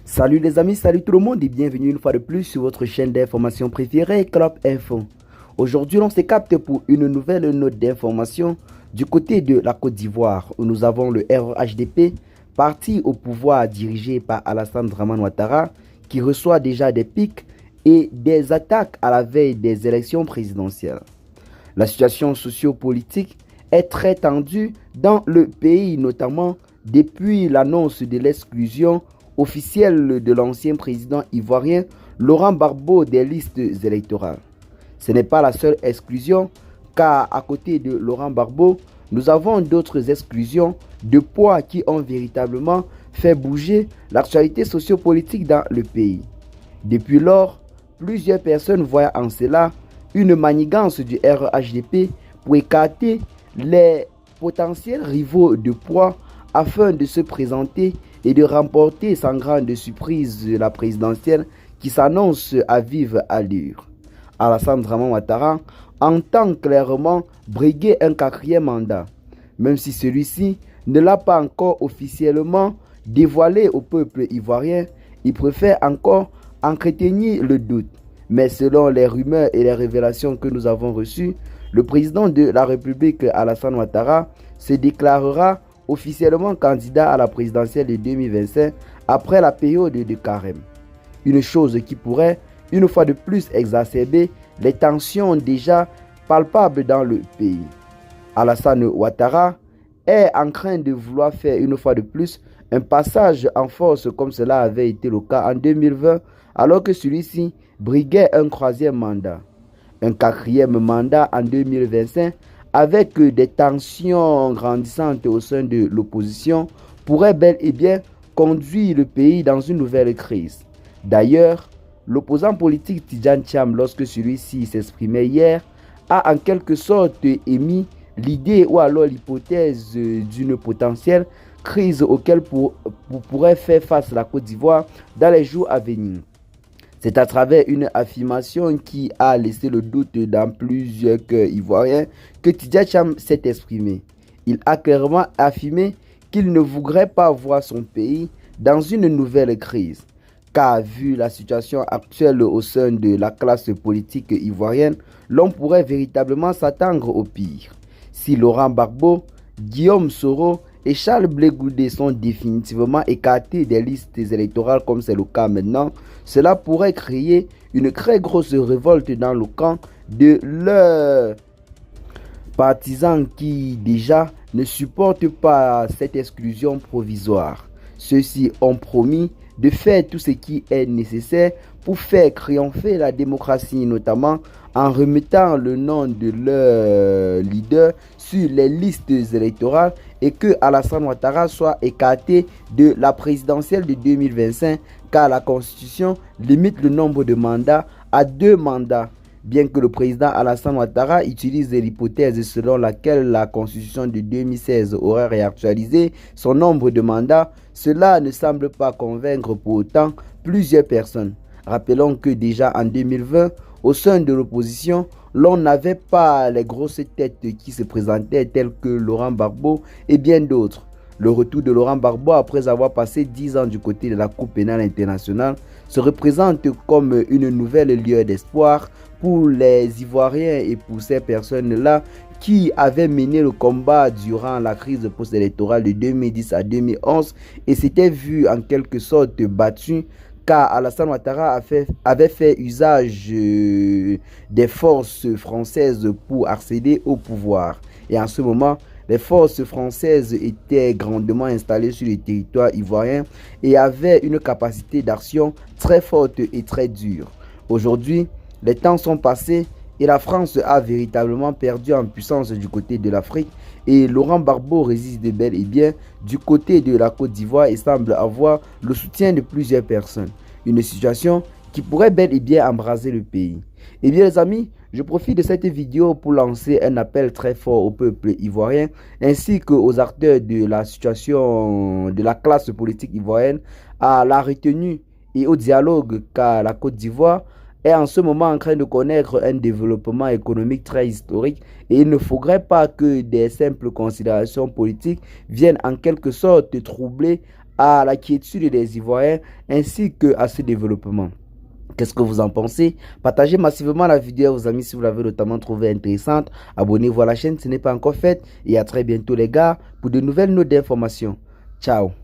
Salut les amis, salut tout le monde et bienvenue une fois de plus sur votre chaîne d'information préférée, Club Info. Aujourd'hui, on se capte pour une nouvelle note d'information du côté de la Côte d'Ivoire où nous avons le RHDP, parti au pouvoir dirigé par Alassane Dramane Ouattara, qui reçoit déjà des pics et des attaques à la veille des élections présidentielles. La situation sociopolitique est très tendue dans le pays, notamment depuis l'annonce de l'exclusion officielle de l'ancien président ivoirien Laurent Gbagbo des listes électorales. Ce n'est pas la seule exclusion, car à côté de Laurent Gbagbo, nous avons d'autres exclusions de poids qui ont véritablement fait bouger l'actualité sociopolitique dans le pays. Depuis lors, plusieurs personnes voient en cela une manigance du RHDP pour écarter les potentiels rivaux de poids afin de se présenter et de remporter sans grande surprise la présidentielle qui s'annonce à vive allure. Alassane Dramane Ouattara entend clairement briguer un quatrième mandat, même si celui-ci ne l'a pas encore officiellement dévoilé au peuple ivoirien. Il préfère encore entretenir le doute. Mais selon les rumeurs et les révélations que nous avons reçues, le président de la République, Alassane Ouattara, se déclarera officiellement candidat à la présidentielle de 2025 après la période de carême. Une chose qui pourrait une fois de plus exacerber les tensions déjà palpables dans le pays. Alassane Ouattara est en train de vouloir faire une fois de plus un passage en force comme cela avait été le cas en 2020 alors que celui-ci briguait un troisième mandat. Un quatrième mandat en 2025 avec des tensions grandissantes au sein de l'opposition pourrait bel et bien conduire le pays dans une nouvelle crise. D'ailleurs, l'opposant politique Tidjane Thiam, lorsque celui-ci s'exprimait hier, a en quelque sorte émis l'idée ou alors l'hypothèse d'une potentielle crise auquel pourrait faire face la Côte d'Ivoire dans les jours à venir. C'est à travers une affirmation qui a laissé le doute dans plusieurs cœurs ivoiriens que Tidjane Thiam s'est exprimé. Il a clairement affirmé qu'il ne voudrait pas voir son pays dans une nouvelle crise. Car vu la situation actuelle au sein de la classe politique ivoirienne, l'on pourrait véritablement s'attendre au pire. Si Laurent Gbagbo, Guillaume Soro et Charles Blé Goudé sont définitivement écartés des listes électorales comme c'est le cas maintenant, cela pourrait créer une très grosse révolte dans le camp de leurs partisans qui déjà ne supportent pas cette exclusion provisoire. Ceux-ci ont promis de faire tout ce qui est nécessaire pour faire triompher la démocratie, notamment en remettant le nom de leur leader sur les listes électorales et que Alassane Ouattara soit écarté de la présidentielle de 2025 car la Constitution limite le nombre de mandats à 2 mandats. Bien que le président Alassane Ouattara utilise l'hypothèse selon laquelle la Constitution de 2016 aurait réactualisé son nombre de mandats, cela ne semble pas convaincre pour autant plusieurs personnes. Rappelons que déjà en 2020, au sein de l'opposition, l'on n'avait pas les grosses têtes qui se présentaient telles que Laurent Gbagbo et bien d'autres. Le retour de Laurent Gbagbo après avoir passé 10 ans du côté de la Cour pénale internationale se représente comme une nouvelle lueur d'espoir pour les Ivoiriens et pour ces personnes-là qui avaient mené le combat durant la crise post-électorale de 2010 à 2011 et s'étaient vus en quelque sorte battus car Alassane Ouattara avait fait usage des forces françaises pour accéder au pouvoir. Et en ce moment, les forces françaises étaient grandement installées sur le territoire ivoirien et avaient une capacité d'action très forte et très dure. Aujourd'hui, les temps sont passés et la France a véritablement perdu en puissance du côté de l'Afrique et Laurent Gbagbo résiste bel et bien du côté de la Côte d'Ivoire et semble avoir le soutien de plusieurs personnes. Une situation qui pourrait bel et bien embraser le pays. Et bien les amis, je profite de cette vidéo pour lancer un appel très fort au peuple ivoirien ainsi qu'aux acteurs de la situation de la classe politique ivoirienne à la retenue et au dialogue car la Côte d'Ivoire est en ce moment en train de connaître un développement économique très historique et il ne faudrait pas que des simples considérations politiques viennent en quelque sorte troubler à la quiétude des Ivoiriens ainsi que à ce développement. Qu'est-ce que vous en pensez? Partagez massivement la vidéo à vos amis si vous l'avez notamment trouvée intéressante. Abonnez-vous à la chaîne si ce n'est pas encore fait. Et à très bientôt les gars pour de nouvelles notes d'information. Ciao.